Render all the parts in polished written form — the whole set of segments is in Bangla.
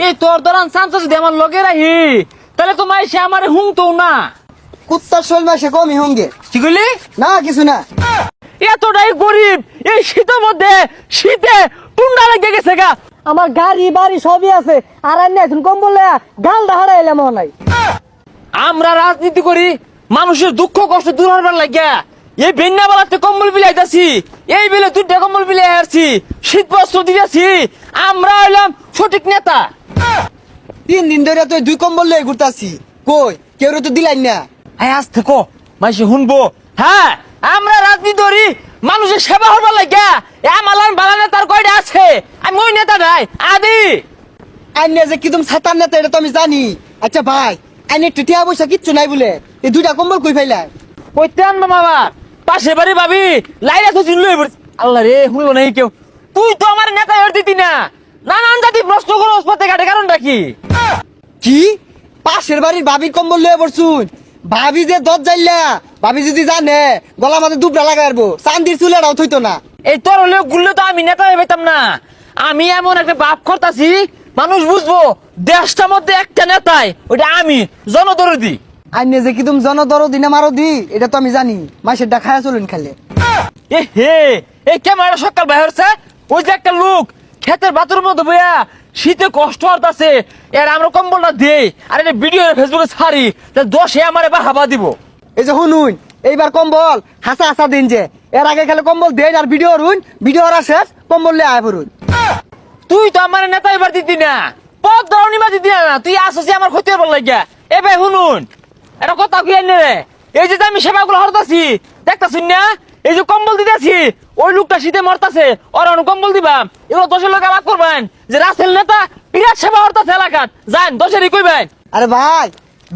এই তোর দরান চান্স যদি আমার লগে রাহি তাহলে তো মাই সে আমার হুংতো না। কুত্তার শোল মাসে কমই হঙ্গে। কি কইলি? না কিছু না। এতটাই গরিব এই শীতের মধ্যে শীতে টুন্ডা লেগে গেছে গা। আমার গাড়ি বাড়ি সবই আছে আর এখন কম্বল গাল দাহাড়া এলাম নাই। আমরা রাজনীতি করি মানুষের দুঃখ কষ্ট দূর হবার লাগিয়া। এই বেন্যা বেলাতে কম্বল বিলাইতাছি, এই বেলে দুইটা কম্বল বিলাই আসছি, শীত বস্ত্র দিয়েছি। আমরা হইলাম সঠিক নেতা। 3 দিন ধরে তুই 2 কম্বল লয়ে ঘুরতাছি, কই কেউ তো দিলাই না। হ্যাঁ আজ থেকে মাইসে শুনবো। হ্যাঁ আমরা রাজনীতি করি মানুষের সেবা হবার লাগিয়া। আমালান বালা নেতার কয়টা আছে, আমি ওই নেতা নাই আদি। আইনে যে কিদম ছাতার নেতা এটা তো আমি জানি। আচ্ছা ভাই, আইনে টিটিয়া পয়সা কিচ্ছু নাই বলে এই 2টা কম্বল কই পাইলা? কইতে আনবো বাবা, পাশে বাড়ি ভাবি লাইরা তো চিনলই। আল্লাহ রে শুনলো নাই কেউ। তুই তো আমার নেতা হয়ে দিতি না। নানান জাতি প্রশ্ন করো পথে ঘাটে, কারণটা কি? কি পাশের বাড়ির ভাবির কম্বল লয়ে পড়ছুন? ভাবি যে দর যাইলা, ভাবি যদি জানে গলা মাঝে দুবরা লাগাইবো, চান্দির চুলেরাও থইতো না। এই তোর হলেও গুললে তো আমি নেতা হয়ে পেতাম না। আমি এমন একটা বাপ করতাছি মানুষ বুঝবো দেশটার মধ্যে একটা নেতাই, ওইটা আমি জনদরদি। আইনে যে কিদম জনদরদি না মারদি এটা তো আমি জানি। মাসের ডাকায়া চলুন খালে। এ হে এই ক্যামেরা সকাল বাইর হচ্ছে। ওই যে একটা লোক ক্ষেতের বাতুর মধ্যে বইয়া শীতে কষ্ট হতাছে, এর আমরা কম্বলটা দেই আর এটা ভিডিও ফেসবুকে ছাড়ি, তা 10 আমার এবার হাবা দিব। এই যে শুনুন, এইবার কম্বল হাসা হাসা দিন যে, এর আগে খালি কম্বল দেন আর ভিডিও রুন, ভিডিও শেষ কম্বল লে আয় পড়ুন। তুই তো আমার নেতা এবার দিতি না, পদ ধরনি বা দিতি না। তুই আসছি আমার ক্ষতি হবার লাগিয়া। এ ভাই শুনুন, এটা কথা কি আইনে রে? এই যে আমি সেবাগুলো হরতাছি দেখতাছুন না, এই যে কম্বল দিতেছি, ওই লোকটা শীতে মরতাছে, ওর কম্বল দিবাম। এগুলো 10 লোক আলাপ করবেন যে রাসেল নেতা বিরাট সেবা হরতাছে এলাকাত, যান 10-ই কইবেন। আরে ভাই,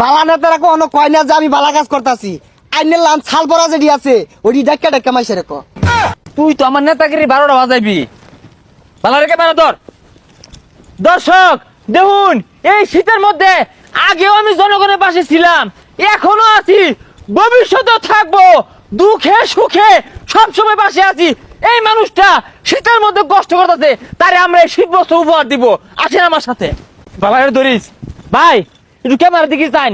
বালা নেতারা কোনো কয় না যে আমি বালা কাজ করতাছি। আইনের লান ছাল পরা যেটি আছে ওইটি ডাক্কা ডাক্কা মাইসে রেখো। তুই তো আমার নেতাগিরি 12টা বাজাইবি। ভালো রেখে বেড়া তোর। দর্শক দেখুন, এই শীতের মধ্যে আগেও আমি জনগণের পাশে ছিলাম, এখনো আছি, ভবিষ্যতেও থাকবো। দুঃখে সুখে সবসময় পাশে আছি। এই মানুষটা শীতের মধ্যে কষ্ট করতেছে, তারে আমরা এই শীত বস্ত্র উপহার দিব। আসেন আমার সাথে। বাবা ধরিস ভাই, একটু ক্যামেরা দিকে যান।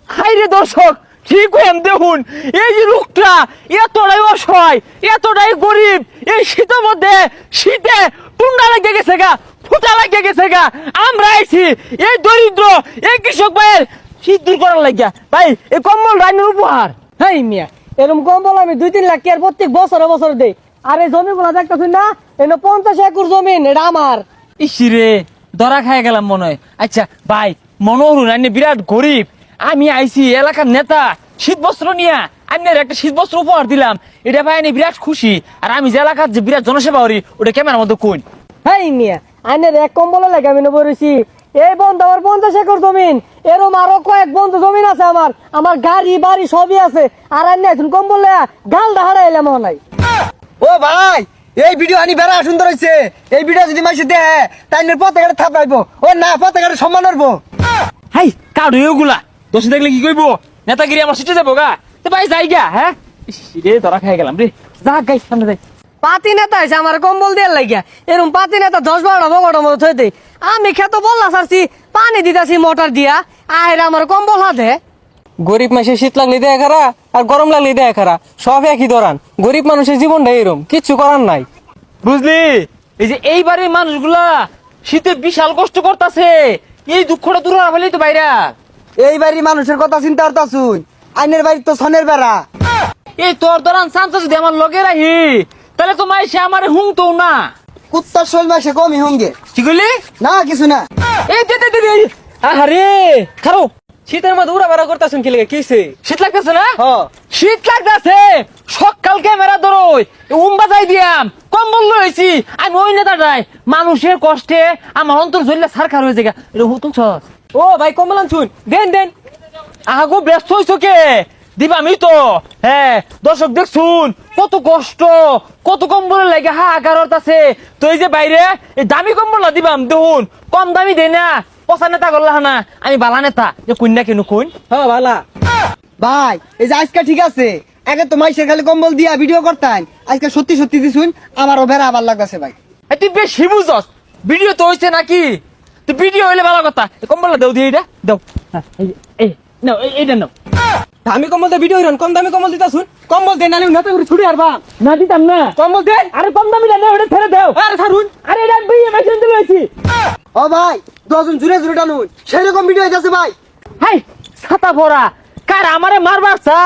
হাই রে দর্শক, ঠিক হইম দেখুন, এই যে লোকটা এতটাই অসহায়, এতটাই গরিব, এই শীতের মধ্যে শীতে টুন্ডা লেগে গেছে গা, ফুটা লেগে গেছে গা। আমরা আইছি এই দরিদ্র এই কৃষক ভাইয়ের শীত দূর করার লাগিয়া। ভাই এই কম্বল রাইনের উপহার। হেই মিয়া, এরকম কম্বল আমি 2-3 লাখ টাকার প্রত্যেক বছর দেই। আর এই জমিগুলো দেখতেছেন না, এনে 50 একর জমিন, এটা আমার। ইসিরে ধরা খাই গেলাম মনে হয়। আচ্ছা ভাই, মনোহর রাইনে বিরাট গরিব, আমি আইছি এলাকার নেতা, শীত বস্ত্র নিয়া আইনের একটা শীত বস্ত্র উপহার দিলাম। এটা ভাই আমি বিরাট খুশি। আর আমি যে এলাকার যে বিরাট জনসেবা করি ওটা ক্যামেরার মধ্যে কই। হেই মিয়া, আইনের এক কম্বল লাগে আমি বলেছি। এই বন্ধু আমার 50 একর জমিন, এরম আরো কয়েক বন্ধু জমিন আছে আমার। আমার গাড়ি বাড়ি সবই আছে আর এখন কম্বল গাল দাহাড়া এলাম নাই। ও ভাই, এই ভিডিও আনি বেড়া সুন্দর হয়েছে। এই ভিডিও যদি মাইসে দেয় তাই পতাকাটা থাপাইবো, ও না পতাকাটা সম্মান করবো। হাই কারো এগুলা দোষ দেখলে কি কইবো? নেতাগিরি আমার সিটে যাবো গা। তো ভাই যাই গা। হ্যাঁ রে ধরা খাই গেলাম রে। যা গাই সামনে যাই। পাতি নেতা আছে আমার কম্বল দিয়ে লাগিয়া, এরকম পাতি নেতা 10-12টা বগটার মতো থই দেয়। আমি খেতে বললা সারছি, পানি দিতাছি মোটর দিয়া, আহের আমার কম্বল হাতে। গরিব মানুষের শীত লাগলে দেয় খারা আর গরম লাগলে দেয় খারা, সব একই ধরান। গরিব মানুষের জীবনটা এরম, কিচ্ছু করার নাই। বুঝলি, এই যে এই বাড়ির মানুষগুলা শীতে বিশাল কষ্ট করতেছে, এই দুঃখটা দূর হওয়া ফেলেই তো বাইরা। এই বাড়ির মানুষের কথা চিন্তা করতা শুন, আইনের বাড়ি তো সনের বেড়া। এই তোর দরান চান্স যদি আমার লগে রাহি তাহলে তো মাইসে আমার হুংতো না। কুত্তার শোল মাসে কমই হঙ্গে। কি কইলি? না কিছু না। এই দে দে দে দে। আরে খারো, শীতের মধ্যে উড়া বেড়া করতেছেন কি লেগে, কিছে? শীত লাগতেছে না? হ্যাঁ। শীত লাগতেছে, সকাল ক্যামেরা ধরোই উম্বা যাই দিয়াম, কম্বল লইছি। আমি ওই নেতাটাই মানুষের কষ্টে আমার অন্তর জ্বললে সারখার হয়ে যায়। এটা হুতুম ছস। ও ভাই কম্বল আনছুন, দেন দেন। আগো ব্যস্ত হইছো কে? দিবামি তো। হ্যাঁ দর্শক দেখছুন কত কষ্ট, কত কম্বল লাগে হাহাকার আছে। তো এই যে বাইরে এই দামি কম্বল না দিবাম, দেখুন কম দামি দেয় না। পচা নেতা করলা না, আমি বালা নেতা। যে কন্যা কেন কইন? হ্যাঁ ভালা। ভাই এই যে আজকে ঠিক আছে, আগে তো মাইসের খালি কম্বল দিয়া ভিডিও করতেন, আজকে সত্যি সত্যি দিছুন, আমারও বেড়া আবার লাগতেছে ভাই। তুই বেশি বুঝস, ভিডিও তো হয়েছে নাকি? তো ভিডিও হইলে ভালো কথা কম্বলটা দাও দিয়ে এটা দাও হ্যাঁ, এই নাও এইটা নাও দামি কম্বল দিয়ে ভিডিও হইরন কম দামি কম্বল দিতা শুন কম্বল দে নালে উন্নত করে ছুড়ে আরবা না দিতাম না কম্বল দে আরে কম দামি না ওটা ছেড়ে দাও আরে ছাড়ুন আরে এটা বিয়ে মেশিন দিতে হয়েছি ও ভাই 10 জন জুড়ে জুড়ে টানুন সেরকম ভিডিও হইতাছে ভাই হাই ছাতা পড়া কার আমারে মারবার চা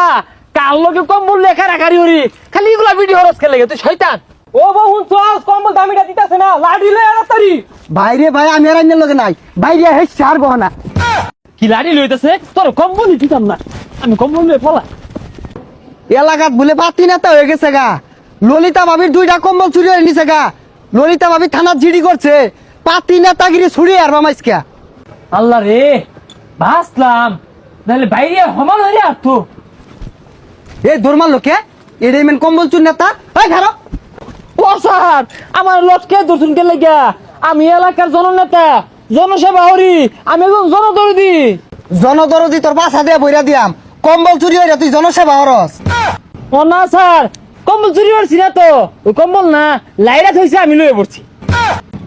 কার লোকে কম্বল লেখা রাখারি হরি খালি এগুলা ভিডিও হরস খেলে তুই শয়তান ও বহু চল কম্বল দামিটা দিতাছে না লাড়ি লয়ে আরাতারি ভাই রে ভাই আমি আর আইনের লগে নাই বাইরে হেস ছাড় বহনা কি লাড়ি লইতেছে তোর কম্বলই দিতাম না আমি কম্বল লয়ে পলা এলাকাত বলে পাতি নেতা হয়ে গেছে গা ললিতা ভাবির 2টা কম্বল চুরি হয়ে নিছে গা ললিতা ভাবি থানার জিডি করছে পাতি নেতাগিরি ছুড়ি আর মামাইসকা আল্লাহ রে ভাসলাম নাহলে বাইরে হমান হয়ে আসতো এই দরমার লোকে এটাই মেন কম্বল চুর নেতা এই খারো ও স্যার আমার লটকে দর্শন কে লাগিয়া আমি এলাকার জননেতা জনসেবা হরি আমি একজন জনদরদি জনদরদি তোর বাসা দিয়ে বইরা দিয়াম কম্বল চুরি হইরা তুই জনসেবা হরস ও না স্যার কম্বল চুরি করছি না তো ওই কম্বল না লাইরা থইছে আমি লয়ে পড়ছি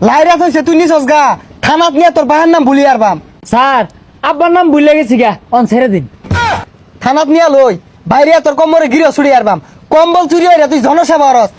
লাইরাত হইছে তুই নিছস গা থানাত নিয়ে তোর বাহার নাম ভুলি আর বাম স্যার আব্বার নাম ভুলে গেছি গা অন ছেড়ে দিন থানাত নিয়ে লই বাইরে তোর কম্বরে গিরে ছুড়ি আর বাম কম্বল চুরি হইরা তুই জনসেবা হরস